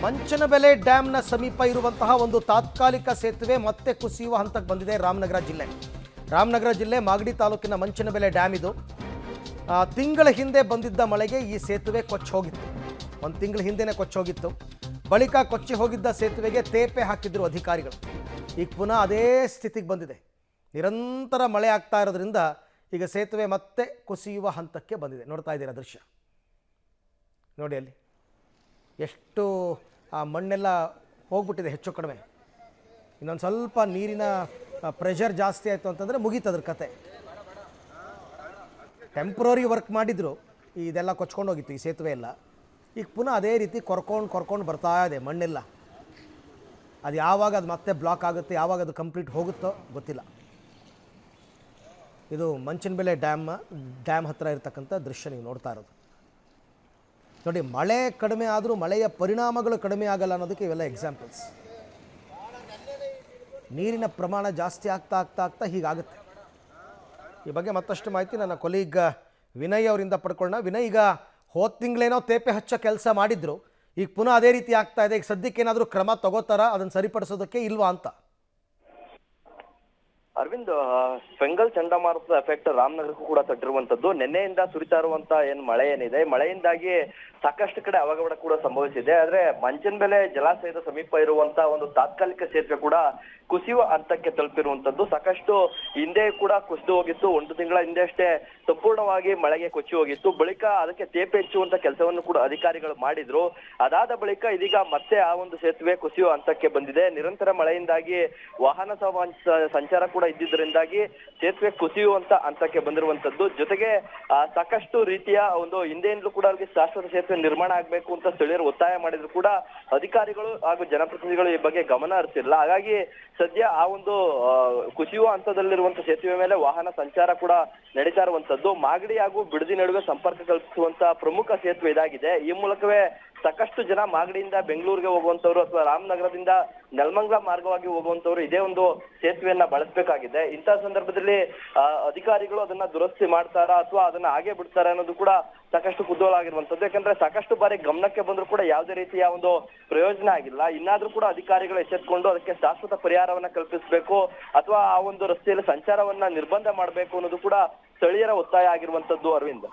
ಮಂಚನಬೆಲೆ ಡ್ಯಾಂನ ಸಮೀಪ ಇರುವಂತಹ ಒಂದು ತಾತ್ಕಾಲಿಕ ಸೇತುವೆ ಮತ್ತೆ ಕುಸಿಯುವ ಹಂತಕ್ಕೆ ಬಂದಿದೆ ರಾಮನಗರ ಜಿಲ್ಲೆ. ರಾಮನಗರ ಜಿಲ್ಲೆ ಮಾಗಡಿ ತಾಲೂಕಿನ ಮಂಚನಬೆಲೆ ಡ್ಯಾಮ್ ಇದು. ತಿಂಗಳ ಹಿಂದೆ ಬಂದಿದ್ದ ಮಳೆಗೆ ಈ ಸೇತುವೆ ಕೊಚ್ಚಿ ಹೋಗಿತ್ತು. ಒಂದು ತಿಂಗಳ ಹಿಂದೆನೇ ಕೊಚ್ಚಿ ಹೋಗಿತ್ತು. ಬಳಿಕ ಕೊಚ್ಚಿ ಹೋಗಿದ್ದ ಸೇತುವೆಗೆ ತೇಪೆ ಹಾಕಿದ್ರು ಅಧಿಕಾರಿಗಳು. ಈಗ ಪುನಃ ಅದೇ ಸ್ಥಿತಿಗೆ ಬಂದಿದೆ. ನಿರಂತರ ಮಳೆ ಆಗ್ತಾ ಇರೋದ್ರಿಂದ ಈಗ ಸೇತುವೆ ಮತ್ತೆ ಕುಸಿಯುವ ಹಂತಕ್ಕೆ ಬಂದಿದೆ. ನೋಡ್ತಾ ಇದ್ದೀರಾ ದೃಶ್ಯ ನೋಡಿ, ಅಲ್ಲಿ ಎಷ್ಟು ಆ ಮಣ್ಣೆಲ್ಲ ಹೋಗ್ಬಿಟ್ಟಿದೆ ಹೆಚ್ಚು ಕಡಿಮೆ. ಇನ್ನೊಂದು ಸ್ವಲ್ಪ ನೀರಿನ ಪ್ರೆಷರ್ ಜಾಸ್ತಿ ಆಯಿತು ಅಂತಂದರೆ ಮುಗೀತದ್ರ ಕತೆ. ಟೆಂಪ್ರರಿ ವರ್ಕ್ ಮಾಡಿದ್ರು, ಇದೆಲ್ಲ ಕೊಚ್ಕೊಂಡು ಹೋಗಿತ್ತು ಈ ಸೇತುವೆ ಎಲ್ಲ. ಈಗ ಪುನಃ ಅದೇ ರೀತಿ ಕೊರ್ಕೊಂಡು ಬರ್ತಾ ಇದೆ ಮಣ್ಣೆಲ್ಲ. ಅದು ಯಾವಾಗ ಅದು ಮತ್ತೆ ಬ್ಲಾಕ್ ಆಗುತ್ತೆ, ಯಾವಾಗ ಅದು ಕಂಪ್ಲೀಟ್ ಹೋಗುತ್ತೋ ಗೊತ್ತಿಲ್ಲ. ಇದು ಮಂಚನಬೆಲೆ ಡ್ಯಾಮ್ ಹತ್ತಿರ ಇರತಕ್ಕಂಥ ದೃಶ್ಯ ನೀವು ನೋಡ್ತಾ ಇರೋದು. ನೋಡಿ, ಮಳೆ ಕಡಿಮೆ ಆದರೂ ಮಳೆಯ ಪರಿಣಾಮಗಳು ಕಡಿಮೆ ಆಗಲ್ಲ ಅನ್ನೋದಕ್ಕೆ ಇವೆಲ್ಲ ಎಕ್ಸಾಂಪಲ್ಸ್. ನೀರಿನ ಪ್ರಮಾಣ ಜಾಸ್ತಿ ಆಗ್ತಾ ಹೀಗಾಗುತ್ತೆ. ಈ ಬಗ್ಗೆ ಮತ್ತಷ್ಟು ಮಾಹಿತಿ ನನ್ನ ಕೊಲೀಗ್ ವಿನಯ್ ಅವರಿಂದ ಪಡ್ಕೊಳ್ಳೋಣ. ವಿನಯ್, ಈಗ ಹೋದ ತಿಂಗಳೇನೋ ತೇಪೆ ಹಚ್ಚೋ ಕೆಲಸ ಮಾಡಿದ್ರು, ಈಗ ಪುನಃ ಅದೇ ರೀತಿ ಆಗ್ತಾ ಇದೆ. ಈಗ ಸದ್ಯಕ್ಕೆ ಏನಾದರೂ ಕ್ರಮ ತಗೋತಾರಾ ಅದನ್ನು ಸರಿಪಡಿಸೋದಕ್ಕೆ ಇಲ್ವಾ ಅಂತ? ಅರವಿಂದ್, ಫೆಂಗಲ್ ಚಂಡಮಾರುತದ ಎಫೆಕ್ಟ್ ರಾಮನಗರಕ್ಕೂ ಕೂಡ ತಟ್ಟಿರುವಂತದ್ದು. ನಿನ್ನೆಯಿಂದ ಸುರಿತಾ ಇರುವಂತ ಮಳೆ ಏನಿದೆ, ಮಳೆಯಿಂದಾಗಿ ಸಾಕಷ್ಟು ಕಡೆ ಅವಘಡ ಕೂಡ ಸಂಭವಿಸಿದೆ. ಆದ್ರೆ ಮಂಚನಬೆಲೆ ಜಲಾಶಯದ ಸಮೀಪ ಇರುವಂತ ಒಂದು ತಾತ್ಕಾಲಿಕ ಸೇತುವೆ ಕೂಡ ಕುಸಿಯುವ ಹಂತಕ್ಕೆ ತಲುಪಿರುವಂತದ್ದು. ಸಾಕಷ್ಟು ಹಿಂದೆ ಕೂಡ ಕುಸಿದು ಹೋಗಿತ್ತು. ಒಂದು ತಿಂಗಳ ಹಿಂದೆ ಅಷ್ಟೇ ಸಂಪೂರ್ಣವಾಗಿ ಮಳೆಗೆ ಕೊಚ್ಚಿ ಹೋಗಿತ್ತು. ಬಳಿಕ ಅದಕ್ಕೆ ತೇಪೆ ಹೆಚ್ಚುವಂತ ಕೆಲಸವನ್ನು ಕೂಡ ಅಧಿಕಾರಿಗಳು ಮಾಡಿದ್ರು. ಅದಾದ ಬಳಿಕ ಇದೀಗ ಮತ್ತೆ ಆ ಒಂದು ಸೇತುವೆ ಕುಸಿಯುವ ಹಂತಕ್ಕೆ ಬಂದಿದೆ. ನಿರಂತರ ಮಳೆಯಿಂದಾಗಿ ವಾಹನ ಸಂಚಾರ ಕೂಡ ಇದ್ದಿದ್ದರಿಂದಾಗಿ ಸೇತುವೆ ಕುಸಿಯುವಂತ ಹಂತಕ್ಕೆ ಬಂದಿರುವಂತದ್ದು. ಜೊತೆಗೆ ಸಾಕಷ್ಟು ರೀತಿಯ ಒಂದು ಹಿಂದೆಯಿಂದಲೂ ಕೂಡ ಅಲ್ಲಿ ಶಾಶ್ವತ ಸೇತುವೆ ನಿರ್ಮಾಣ ಆಗ್ಬೇಕು ಅಂತ ಸ್ಥಳೀಯರು ಒತ್ತಾಯ ಮಾಡಿದ್ರು ಕೂಡ ಅಧಿಕಾರಿಗಳು ಹಾಗೂ ಜನಪ್ರತಿನಿಧಿಗಳು ಈ ಬಗ್ಗೆ ಗಮನ ಹರಿಸಿಲ್ಲ. ಹಾಗಾಗಿ ಸದ್ಯ ಆ ಒಂದು ಕುಸಿಯುವ ಹಂತದಲ್ಲಿರುವಂತ ಸೇತುವೆ ಮೇಲೆ ವಾಹನ ಸಂಚಾರ ಕೂಡ ನಡೀತಾ ಇರುವಂತದ್ದು. ಮಾಗಡಿ ಹಾಗೂ ಬಿಡದಿ ನಡುವೆ ಸಂಪರ್ಕ ಕಲ್ಪಿಸುವಂತ ಪ್ರಮುಖ ಸೇತುವೆ ಇದಾಗಿದೆ. ಈ ಮೂಲಕವೇ ಸಾಕಷ್ಟು ಜನ ಮಾಗಡಿಯಿಂದ ಬೆಂಗಳೂರಿಗೆ ಹೋಗುವಂತವ್ರು ಅಥವಾ ರಾಮನಗರದಿಂದ ನೆಲಮಂಗಲ ಮಾರ್ಗವಾಗಿ ಹೋಗುವಂತವ್ರು ಇದೇ ಒಂದು ಸೇತುವೆಯನ್ನ ಬಳಸಬೇಕಾಗಿದೆ. ಇಂತಹ ಸಂದರ್ಭದಲ್ಲಿ ಅಧಿಕಾರಿಗಳು ಅದನ್ನ ದುರಸ್ತಿ ಮಾಡ್ತಾರಾ ಅಥವಾ ಅದನ್ನ ಹಾಗೆ ಬಿಡ್ತಾರಾ ಅನ್ನೋದು ಕೂಡ ಸಾಕಷ್ಟು ಕುತೂಹಲ ಆಗಿರುವಂತದ್ದು. ಯಾಕಂದ್ರೆ ಸಾಕಷ್ಟು ಬಾರಿ ಗಮನಕ್ಕೆ ಬಂದ್ರು ಕೂಡ ಯಾವುದೇ ರೀತಿಯ ಒಂದು ಪ್ರಯೋಜನ ಆಗಿಲ್ಲ. ಇನ್ನಾದ್ರೂ ಕೂಡ ಅಧಿಕಾರಿಗಳು ಎಚ್ಚೆತ್ಕೊಂಡು ಅದಕ್ಕೆ ಶಾಶ್ವತ ಪರಿಹಾರವನ್ನ ಕಲ್ಪಿಸಬೇಕು ಅಥವಾ ಆ ಒಂದು ರಸ್ತೆಯಲ್ಲಿ ಸಂಚಾರವನ್ನ ನಿರ್ಬಂಧ ಮಾಡಬೇಕು ಅನ್ನೋದು ಕೂಡ ಸ್ಥಳೀಯರ ಒತ್ತಾಯ ಆಗಿರುವಂತದ್ದು. Arvind,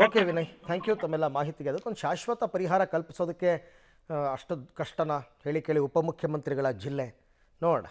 okay Vinay, thank you ತಮ್ಮೆಲ್ಲ ಮಾಹಿತಿಗೆ. ಅದಕ್ಕೊಂದು ಶಾಶ್ವತ ಪರಿಹಾರ ಕಲ್ಪಿಸೋದಕ್ಕೆ ಅಷ್ಟು ಕಷ್ಟನ ಹೇಳಿ ಕೇಳಿ ಉಪಮುಖ್ಯಮಂತ್ರಿಗಳ ಜಿಲ್ಲೆ ನೋಡೋಣ.